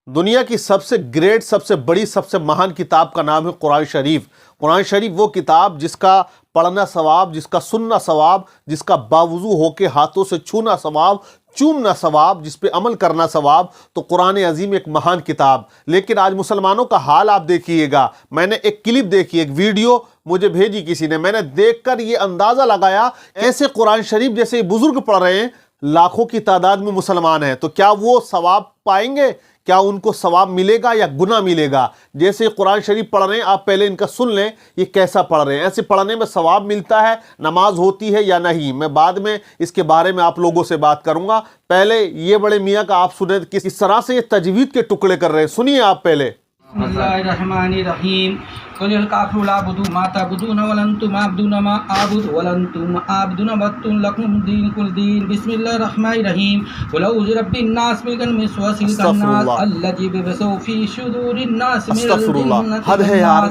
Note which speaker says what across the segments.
Speaker 1: دنیا کی سب سے گریٹ، سب سے بڑی، سب سے مہان کتاب کا نام ہے قرآن شریف۔ قرآن شریف وہ کتاب جس کا پڑھنا ثواب، جس کا سننا ثواب، جس کا باوضو ہو کے ہاتھوں سے چھونا ثواب، چومنا ثواب، جس پہ عمل کرنا ثواب۔ تو قرآن عظیم ایک مہان کتاب، لیکن آج مسلمانوں کا حال آپ دیکھیے گا۔ میں نے ایک کلپ دیکھی، ایک ویڈیو مجھے بھیجی کسی نے، میں نے دیکھ کر یہ اندازہ لگایا، ایسے قرآن شریف جیسے بزرگ پڑھ رہے ہیں، لاکھوں کی تعداد میں مسلمان ہیں، تو کیا وہ ثواب پائیں گے؟ کیا ان کو ثواب ملے گا یا گناہ ملے گا؟ جیسے قرآن شریف پڑھ رہے ہیں، آپ پہلے ان کا سن لیں یہ کیسا پڑھ رہے ہیں۔ ایسے پڑھنے میں ثواب ملتا ہے، نماز ہوتی ہے یا نہیں، میں بعد میں اس کے بارے میں آپ لوگوں سے بات کروں گا۔ پہلے یہ بڑے میاں کا آپ سنیں کس طرح سے یہ تجوید کے ٹکڑے کر رہے ہیں، سنیے آپ پہلے۔
Speaker 2: بسم اللہ الرحمن الرحیم قل الکافرون لا اعبد ما تعبدون ولا انتم عابدون ما اعبد ولا انتم عابدون ما لكم دينكم دين بسم الله الرحمن الرحیم قل اعوذ برب الناس ملک الناس وسیلۃ الناس الذی يبث في صدور الناس من
Speaker 1: استغفر اللہ،
Speaker 2: الجنة
Speaker 1: حد ہے یار۔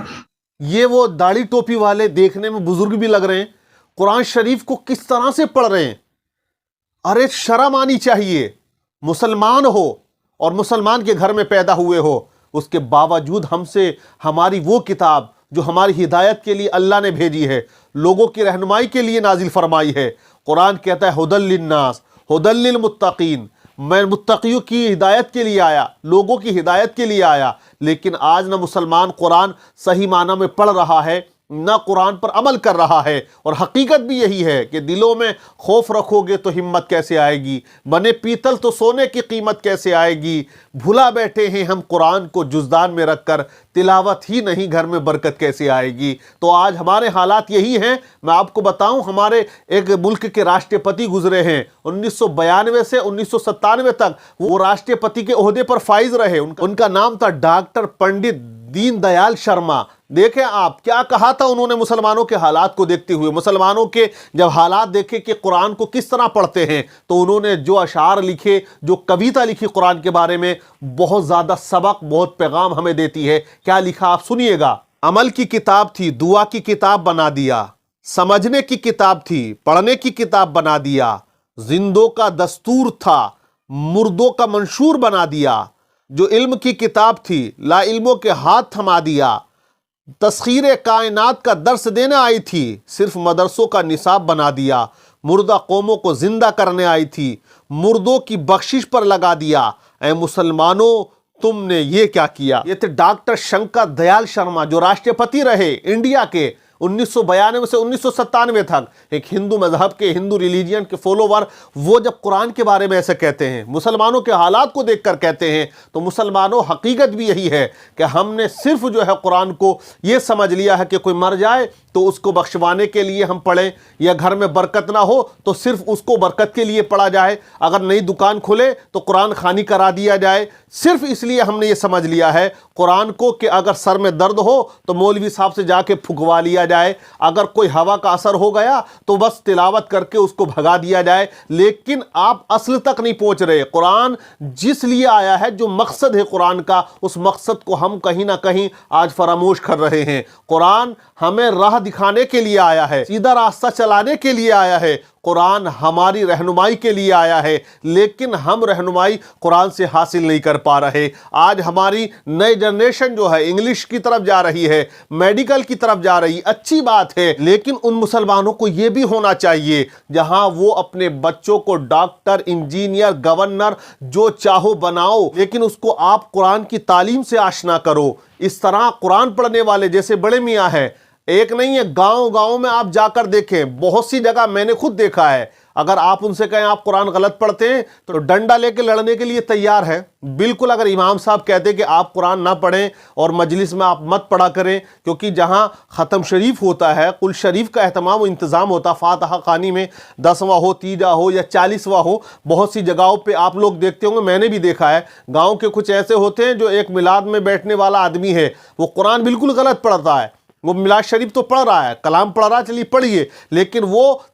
Speaker 1: یہ وہ داڑھی ٹوپی والے دیکھنے میں بزرگ بھی لگ رہے ہیں، قرآن شریف کو کس طرح سے پڑھ رہے ہیں۔ ارے شرم آنی چاہیے، مسلمان ہو اور مسلمان کے گھر میں پیدا ہوئے ہو، اس کے باوجود ہم سے ہماری وہ کتاب جو ہماری ہدایت کے لیے اللہ نے بھیجی ہے، لوگوں کی رہنمائی کے لیے نازل فرمائی ہے۔ قرآن کہتا ہے ھدی للناس ھدی للمتقین، میں متقیوں کی ہدایت کے لیے آیا، لوگوں کی ہدایت کے لیے آیا۔ لیکن آج نہ مسلمان قرآن صحیح معنی میں پڑھ رہا ہے، نہ قرآن پر عمل کر رہا ہے، اور حقیقت بھی یہی ہے کہ دلوں میں خوف رکھو گے تو ہمت کیسے آئے گی، بنے پیتل تو سونے کی قیمت کیسے آئے گی۔ بھلا بیٹھے ہیں ہم قرآن کو جزدان میں رکھ کر، تلاوت ہی نہیں گھر میں برکت کیسے آئے گی۔ تو آج ہمارے حالات یہی ہیں۔ میں آپ کو بتاؤں، ہمارے ایک ملک کے راشٹرپتی گزرے ہیں، 1992 سے 1997 تک وہ راشٹرپتی کے عہدے پر فائز رہے۔ ان کا نام تھا ڈاکٹر پنڈت دین دیال شرما۔ دیکھیں آپ کیا کہا تھا انہوں نے مسلمانوں کے حالات کو دیکھتے ہوئے، مسلمانوں کے جب حالات دیکھے کہ قرآن کو کس طرح پڑھتے ہیں، تو انہوں نے جو اشعار لکھے، جو کویتا لکھی قرآن کے بارے میں، بہت زیادہ سبق، بہت پیغام ہمیں دیتی ہے۔ کیا لکھا آپ سنیے گا۔ عمل کی کتاب تھی، دعا کی کتاب بنا دیا، سمجھنے کی کتاب تھی، پڑھنے کی کتاب بنا دیا، زندوں کا دستور تھا، مردوں کا منشور بنا دیا، جو علم کی کتاب تھی، لا علموں کے ہاتھ تھما دیا، تسخیر کائنات کا درس دینے آئی تھی، صرف مدرسوں کا نصاب بنا دیا، مردہ قوموں کو زندہ کرنے آئی تھی، مردوں کی بخشش پر لگا دیا، اے مسلمانوں تم نے یہ کیا کیا۔ یہ تھے ڈاکٹر شنکر دیال شرما، جو راشٹرپتی رہے انڈیا کے 1992 سے 1997 تک، ایک ہندو مذہب کے، ہندو ریلیجین کے فالوور۔ وہ جب قرآن کے بارے میں ایسے کہتے ہیں، مسلمانوں کے حالات کو دیکھ کر کہتے ہیں، تو مسلمانوں حقیقت بھی یہی ہے کہ ہم نے صرف جو ہے قرآن کو یہ سمجھ لیا ہے کہ کوئی مر جائے تو اس کو بخشوانے کے لیے ہم پڑھیں، یا گھر میں برکت نہ ہو تو صرف اس کو برکت کے لیے پڑھا جائے، اگر نئی دکان کھلے تو قرآن خوانی کرا دیا جائے۔ صرف اس لیے ہم نے یہ سمجھ لیا ہے قرآن کو کہ اگر سر میں درد ہو تو مولوی صاحب سے جا کے پھکوا لیا جائے، اگر کوئی ہوا کا اثر ہو گیا تو بس تلاوت کر کے اس کو بھگا دیا جائے۔ لیکن آپ اصل تک نہیں پہنچ رہے۔ قرآن جس لیے آیا ہے، جو مقصد ہے قرآن کا، اس مقصد کو ہم کہیں نہ کہیں آج فراموش کر رہے ہیں۔ قرآن ہمیں راہ دکھانے کے لیے آیا ہے، سیدھا راستہ چلانے کے لیے آیا ہے، قرآن ہماری رہنمائی کے لیے آیا ہے، لیکن ہم رہنمائی قرآن سے حاصل نہیں کر پا رہے۔ آج ہماری نئی جنریشن جو ہے انگلش کی طرف جا رہی ہے، میڈیکل کی طرف جا رہی، اچھی بات ہے، لیکن ان مسلمانوں کو یہ بھی ہونا چاہیے جہاں وہ اپنے بچوں کو ڈاکٹر، انجینئر، گورنر جو چاہو بناؤ، لیکن اس کو آپ قرآن کی تعلیم سے آشنا کرو۔ اس طرح قرآن پڑھنے والے جیسے بڑے میاں ہیں، ایک نہیں ہے، گاؤں گاؤں میں آپ جا کر دیکھیں، بہت سی جگہ میں نے خود دیکھا ہے، اگر آپ ان سے کہیں آپ قرآن غلط پڑھتے ہیں تو ڈنڈا لے کے لڑنے کے لیے تیار ہے۔ بالکل، اگر امام صاحب کہتے کہ آپ قرآن نہ پڑھیں اور مجلس میں آپ مت پڑھا کریں، کیونکہ جہاں ختم شریف ہوتا ہے، قل شریف کا اہتمام و انتظام ہوتا، فاتحہ خوانی میں 10واں ہو، 30واں ہو یا 40واں ہو، بہت سی جگہوں پہ آپ لوگ دیکھتے ہوں گے، میں نے بھی دیکھا ہے، گاؤں کے کچھ ایسے ہوتے ہیں جو ایک میلاد میں بیٹھنے والا آدمی ہے، وہ قرآن بالکل غلط پڑھتا ہے، وہ میلاد شریف تو پڑھ رہا ہے، کلام پڑھ رہا ہے، چلیے پڑھیے، لیکن وہ